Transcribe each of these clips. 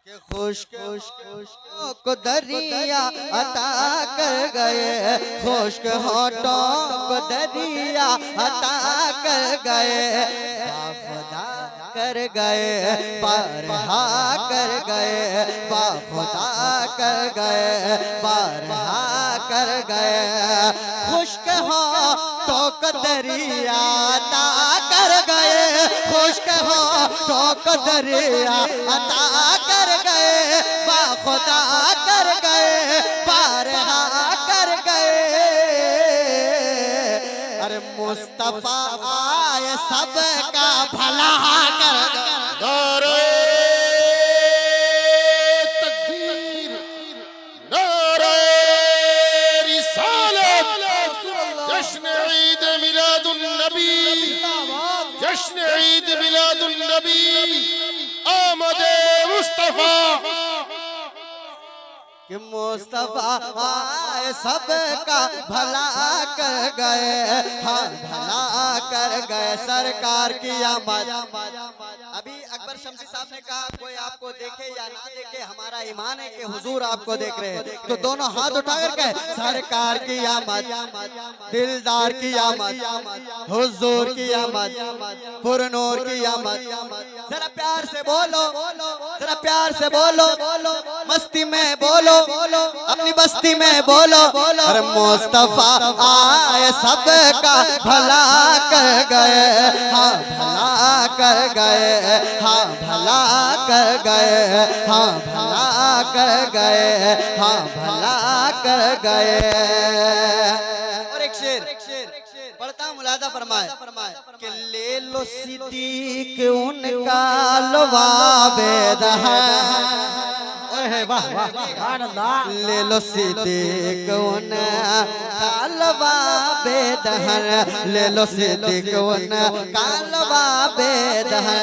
खुश को दरिया अता कर गए, खुश्क होठों को दरिया अता कर गए, बाखुदा कर गए, बारहा कर गए, बाखुदा कर गए, बारहा कर गए। खुश्क होठों को दरिया अता कर गए, खुश्क होठों को दरिया अता कर गए, बाखुदा कर गए, बारहा कर गए। अरे मुस्तफा आए सबका भला कर गए। तकबीर, नारे रिसालत, जश्न ईद मिलादुन नबी, जश्न ईद मिलादुन नबी, आमद मुस्तफा। कि मुस्तफा आए सबका भला कर गए, हाँ भला कर गए, सरकार की आमद। अभी अकबर शमसी साहब ने कहा कोई आपको देखे या ना देखे, हमारा ईमान है कि हुजूर आपको देख रहे हैं, तो दोनों हाथ उठाकर कहे सरकार की आमद, दिलदार की आमद, हुजूर की आमद, पुरनूर की आमद। जरा प्यार से बोलो, जरा प्यार से बोलो, मस्ती में बोलो, अपनी बस्ती में बोलो। अरे मुस्तफा आए सबका भला कर गए, हाँ भला कर गए, हाँ भला कर गए, हाँ भला कर गए, हाँ भला कर गए। और एक शेर पढ़ता मुलादा फरमाए कि ले लो सिद्दीक उनका लवाबेद है, ले लो सिद्दीक उनका लवाबेद है, ले लो सिद्दीक उनका लवाबेद है।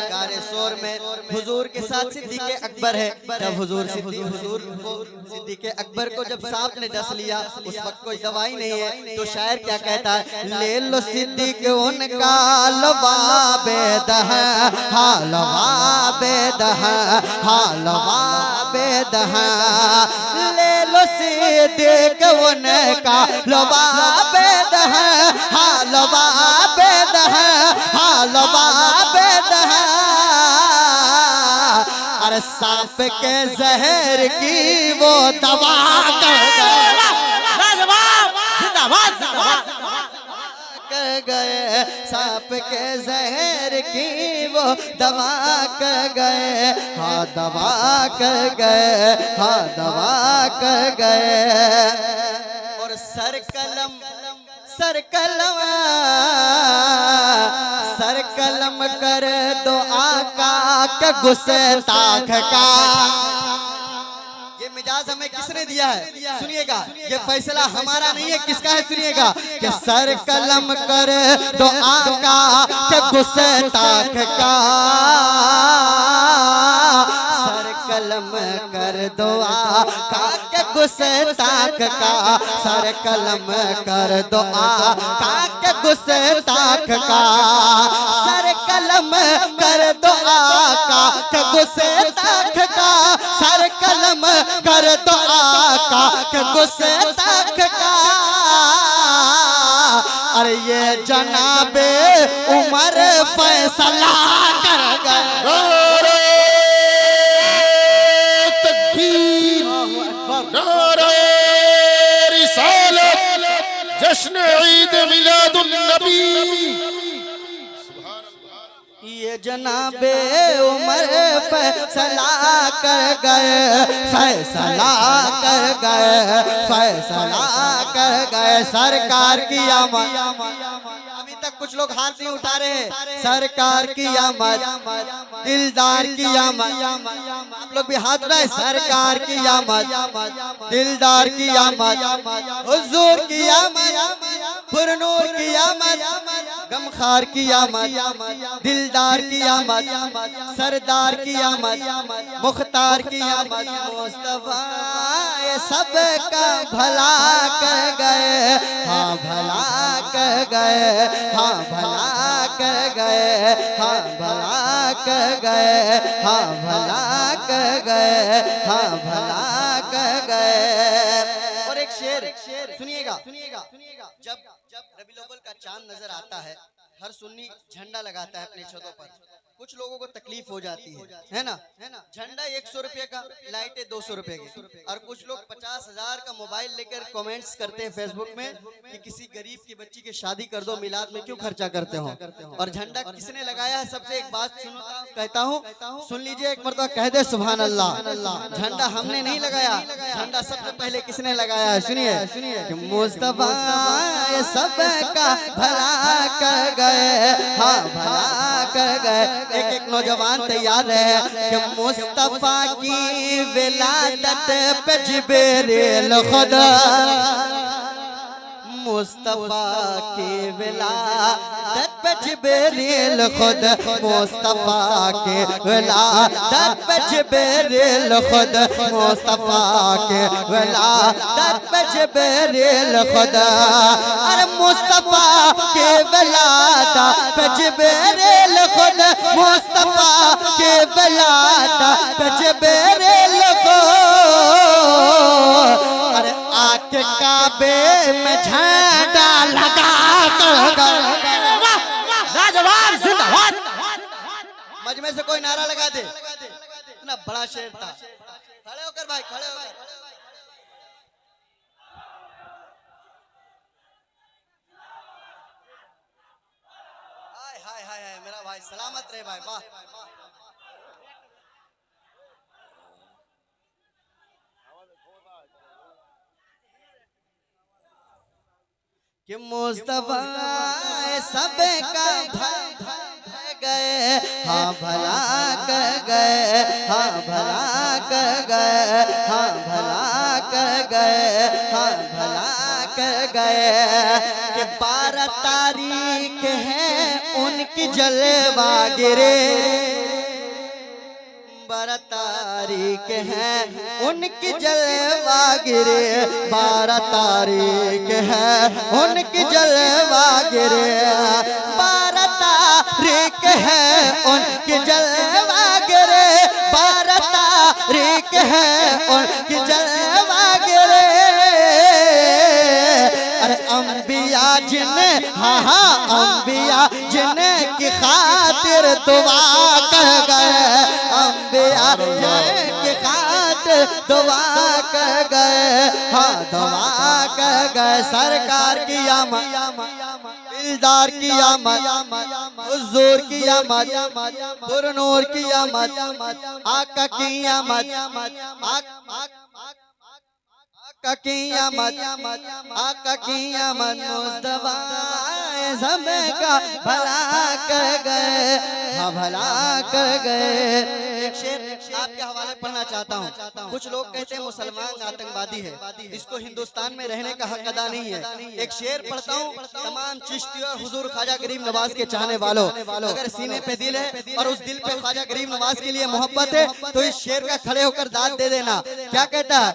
गारे शोर में हुजूर के साथ सिद्दीक अकबर है। जब हुजूर सिद्दीक अकबर को जब सांप ने डस लिया, उस वक्त कोई दवाई नहीं है, तो शायर क्या कहता है, ले लो सिद्दीक उनका लवाबेद है, हाँ लवाबेद है, हाँ लवाबेद है, ले लो सिद्दीक उनका लवाबेद है, हाँ लवाबेद है, हाँ लवाबेद है। अरे सांप के जहर की वो दवा कर गए, सांप के जहर की वो दवा कर गए, हाँ दवा कर गए, हाँ दवा कर गए। और सर कलम कर दो आका के गुस्ताख का। ये मिजाज हमें किसने दिया है? सुनिएगा, ये फैसला हमारा नहीं है, किसका है? सुनिएगा कि सर कलम कर दो आका के गुस्ताख का, सर कलम कर दो आका के गुस्ताख का, सर कलम कर दो आका के गुस्ताख का, सर कलम कर दो आका के गुस्ताख का, सर कलम कर दो आका के गुस्ताख का। अरे ये जनाबे उमर फैसला कर गए। तकबीर, नारे रिसालत, जश्न ईद मिलादुन नबी। ये जनाबे उमर फैसला कर गए, फैसला कर गए, फैसला कर गए, सरकार की आमद। अभी तक कुछ लोग हाथ नहीं उठा रहे हैं। सरकार की आमद, दिलदार की आमद। आप लोग भी हाथ उठाए, सरकार की आमद, दिलदार की आमद, हुजूर की आमद, पुरनूर की आमद, गमखार की आमद, दिलदार की आमद, सरदार की आमद, मुख्तार की आमद। मुस्तफा ये सबका भला कर गए, हाँ भला कर गए, हाँ हाँ भला कर गए, हाँ भला कर गए, हाँ भला कर गए, हाँ भला कर गए। और एक शेर सुनिएगा, जब रबीउल अव्वल का चांद नजर आता है, हर सुन्नी झंडा लगाता है अपने छतों पर। कुछ लोगों को तकलीफ हो जाती है ना? झंडा 100 रुपए का, लाइटें 200 रुपए की, और कुछ लोग 50,000 का मोबाइल लेकर कमेंट्स करते हैं फेसबुक में कि किसी गरीब की बच्ची की शादी कर दो, मिलाद में क्यों खर्चा करते हो। और झंडा किसने लगाया है? सबसे एक बात सुनो, कहता हूँ, सुन लीजिए एक मरतबा, कह दे सुभान अल्लाह। झंडा हमने नहीं लगाया, झंडा सबसे पहले किसने लगाया है? सुनिए कि मुस्तफा सबका भला कर गए, हाँ भला कर गए। एक नौजवान तैयार है कि मुस्तफा की विलादत पे जिब्रील खुदा, मुस्तफा की विलादत पे जिब्रील खुद, मुस्तफा की विलादत पे जिब्रील खुद, मुस्तफा की विलादत पे जिब्रील खुद। अरे मुस्तफा की विलादत पे जिब्रील खुद, मुस्तफा की विलादत पे जिब्रील खुद। अरे आके काबे में झंडा लगा कर, मजमे से कोई नारा लगा दे, इतना बड़ा शेर था। खड़े होकर भाई, खड़े होकर। हाय हाय हाय हाय, मेरा भाई सलामत रहे भाई, वाह। कि मुस्तफा सबका भला गए, हाँ भला कर गए, हाँ भला कर गए, हाँ भला कर गए, हाँ भला कर गए। कि 12 तारीख है उनकी जलवा गिरे, 12 तारीख है उनकी जलवा गिरे, 12 तारीख है उनकी जलवा गिरे, 12 तारीख है उनकी जलवा गिरे, 12 तारीख है उनकी जलवा गिरे। अरे अंबिया जिने, हाँ हाँ अंबिया जिने की खातिर दुआ कर गए, अंबिया जिनकी खातिर दुआ कर गए, हाँ दुआ कर गए। सरकार की आमद, दिलदार की आमद, हुजूर की आमद, पुरनूर की आमद, आका की आमद, आका की आमद, आका की आमद। मुस्तफा सबका भला कर गए, हाँ भला कर गए। एक शेर आपके हवाले पढ़ना चाहता हूँ। कुछ लोग कहते हैं मुसलमान आतंकवादी है, इसको हिंदुस्तान में रहने का हक अदा नहीं है। एक शेर पढ़ता हूँ तमाम चिश्ती और हुजूर ख्वाजा गरीब नवाज के चाहने वालों, अगर सीने पे दिल है और उस दिल पे ख्वाजा गरीब नवाज के लिए मोहब्बत है तो इस शेर का खड़े होकर दाद दे देना। क्या कहता है,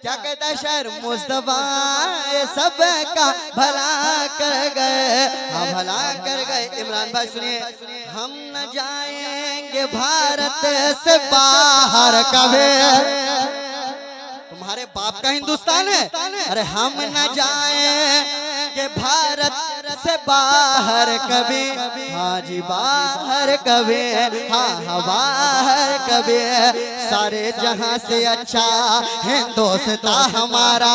क्या कहता है शायर? मुस्तफा सबका भला कर गए, हाँ भला कर गए। इमरान भाई सुनिए, हम न जाएंगे भारत से बाहर कभी, तुम्हारे बाप का हिंदुस्तान है। अरे हम न जाएंगे भारत से बाहर कभी, हाँ जी बाहर कभी, हाँ हाँ बाहर कभी। सारे जहां से अच्छा हिंदुस्ता हमारा,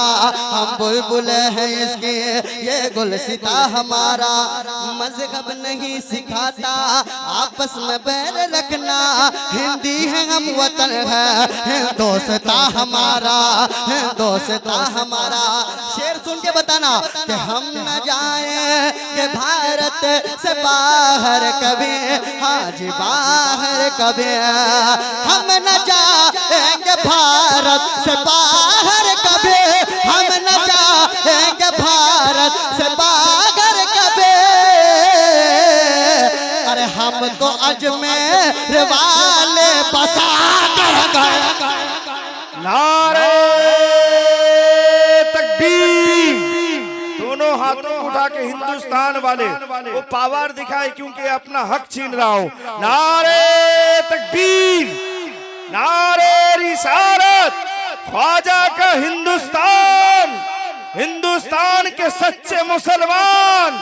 हम बुलबुल हैं इसके ये गुलसिता हमारा। मजहब नहीं सिखाता आपस में बैर रखना, हिंदी है हम वतन है हिंदुस्ता हमारा, हिंदुस्ता हमारा। शेर सुन के बताना कि हम न जाएंगे भारत से बाहर कभी, हाँ जी बाहर कभी। हम न जाएंगे भारत से बाहर कभी, हम न जाएंगे भारत से बाहर कभी। अरे हमको अजमेर वाले बसा कर गए। नारे तकबीर, दोनों हाथों को उठा के हिंदुस्तान वाले वो पावर दिखाए, क्योंकि अपना हक छीन रहा हो। नारे तकबीर, नारे रिसालत, ख्वाजा का हिंदुस्तान, हिंदुस्तान के सच्चे मुसलमान।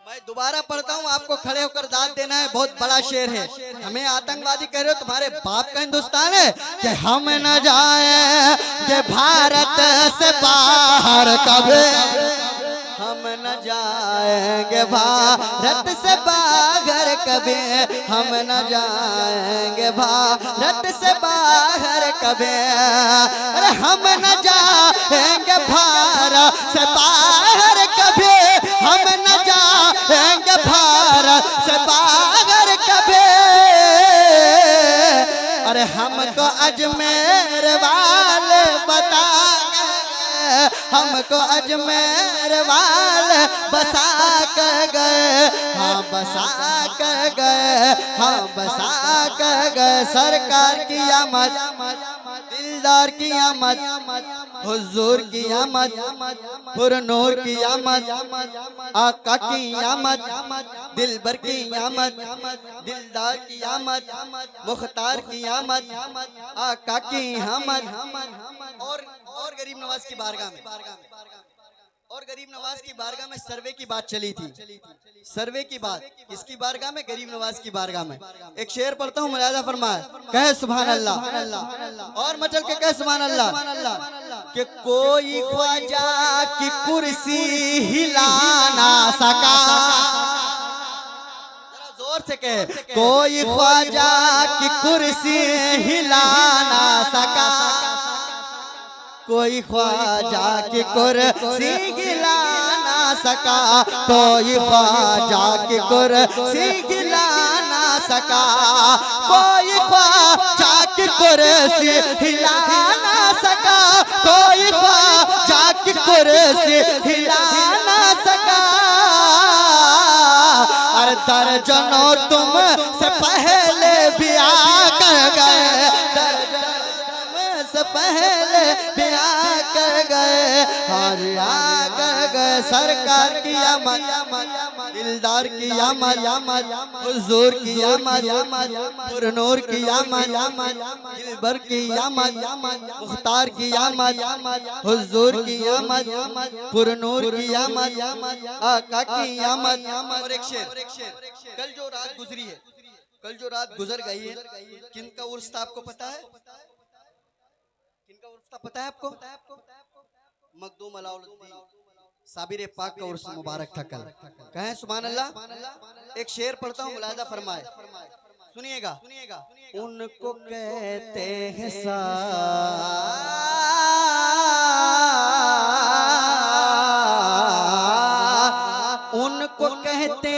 मैं दोबारा पढ़ता हूँ, आपको खड़े होकर दाद देना है। बहुत बड़ा शेर है। हमें आतंकवादी कह रहे हो, तुम्हारे बाप का हिंदुस्तान है कि हम न जाए कि भारत से बाहर कभी, हम न जाएंगे भारत से बाहर कभी, हम न जाएंगे भारत से बाहर कभी, अरे हम न जाएंगे भारत से बाहर कभी, हम न जाएंगे भारत से बाहर कभी, अरे हमको अजमेर वाले बता, हमको अजमेर वाले बसा कर गए, हाँ बसा कर गए, हाँ बसा कर गए। सरकार की आमद, दिलदार की आमद, हुजूर की आमद, पुरनूर की आमद, आका की आमद, दिलबर की आमद, दिलदार की आमद, मुख्तार की आमद, आका की आमद। और गरीब नवाज की बारगाह में, और गरीब नवाज की बारगाह में सर्वे की बात चली थी। सर्वे की बात किसकी बारगाह में? गरीब नवाज की बारगाह में। एक शेर पढ़ता हूँ, मुलाजा फरमाए, कहे सुभान अल्लाह, और मचल के कहे सुभान अल्लाह, कि कोई ख्वाजा की कुर्सी हिला ना सका, जोर से कहे, कोई ख्वाजा की कुर्सी हिला ना सका, कोई ख्वाजा की कुर्सी हिला ना सका, कोई ख्वाजा की कुर्सी हिला ना सका, कोई ख्वाजा की कुर्सी हिला ना सका, कोई ख्वाजा की कुर्सी हिला ना सका। अरे दर्जनों तुम से पहले भी आकर गए, से पहले भी आकर गए, हर आकर गए। सरकार की आमद, दिलदार की आमद, हुजूर की आमद, पुरनूर की आमद, दिलबर की आमद, मुख्तार की आमद, हुजूर की आमद, पुरनूर की आमद, आका की आमद। और एक शेर, कल जो रात गुजरी है, कल जो रात गुजर गई है, किनका उर्स था आपको पता है? किनका उर्स था पता है आपको? मखदूम अलाउद्दीन साबिर पाक का उर्स मुबारक था कल। कहें सुभान अल्लाह। एक शेर पढ़ता हूँ, मुलाजा फरमाए, सुनिएगा। उनको कहते हैं उनको कहते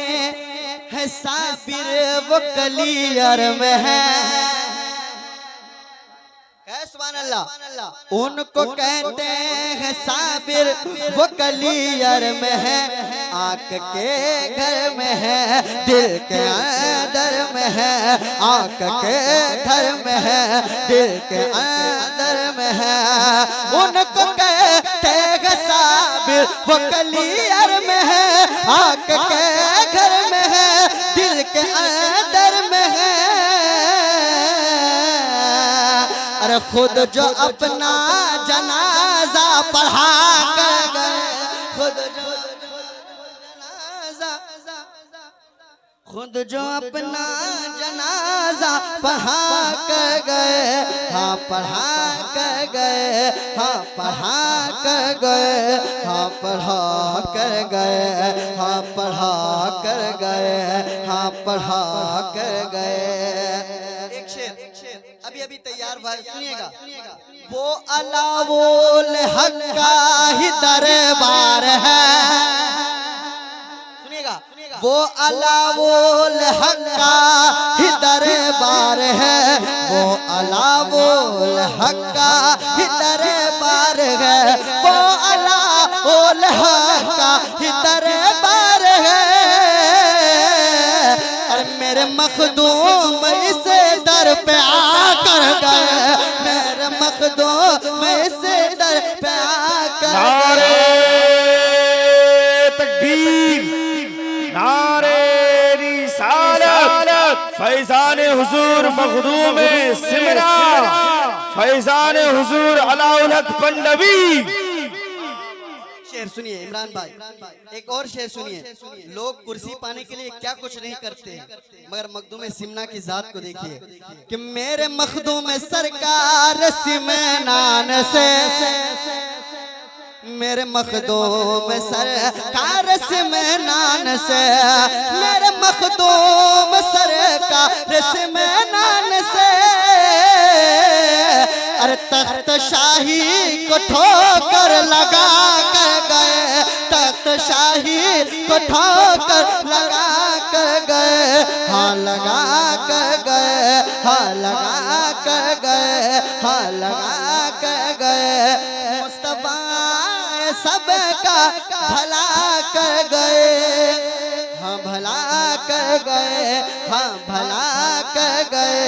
हैं साबिर, वो कलियर में है, सुभान अल्लाह। उनको कहते हैं साबिर, वो कलियर में है, आंख के घर में है, दिल के अंदर में है, आंख के घर में है, दिल के अंदर में है। उनको कहते हैं साबिर, वो कलियर में है, आंख के घर में है, दिल के अंदर में है। अरे खुद जो अपना जनाजा पढ़ा कर गए, खुद जो अपना जनाजा पढ़ा कर गए, हाँ पढ़ा कर गए, हाँ पढ़ा कर गए, हाँ पढ़ा कर गए, हाँ पढ़ा कर गए, हाँ पढ़ा कर गए। एक शेर अभी अभी तैयार भाई, सुनिएगा। वो अलावुल हक का ही दरबार है, सुनिएगा। वो अलावुल हक का ही दरबार है, वो अलावुल हक का ही दरबार है, वो अलावुल हक का ही दरबार है। और मेरे मखदूम इसे दर पे आकर गए, मेरे मखदूम इसे दर पे आकर गए। फैजान हुजूर मखदूम सिमरा, फैजान हुजूर अलाउल हक पंडवी। शेर सुनिए इमरान भाई, एक और शेर सुनिए। लोग कुर्सी पाने के लिए क्या कुछ नहीं करते हैं, मगर मखदूम सिमना की जात को देखिए कि मेरे मखदूम सरकार सिमनान से, मेरे मखदूम सरकार सिमनान से, मेरे मखदूम सरकार सिमनान से, अरे तख्त शाही को ठोकर लगा कर गए, तख्त शाही को ठोकर लगा कर गए, हाँ लगा कर गए, हाँ लगा कर गए, हाँ लगा कर गए। मुस्तफा सबका भला कर गए, हाँ भला कर गए, हाँ भला कर गए।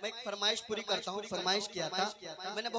मैं एक फरमाइश पूरी करता हूँ। फरमाइश किया था मैंने।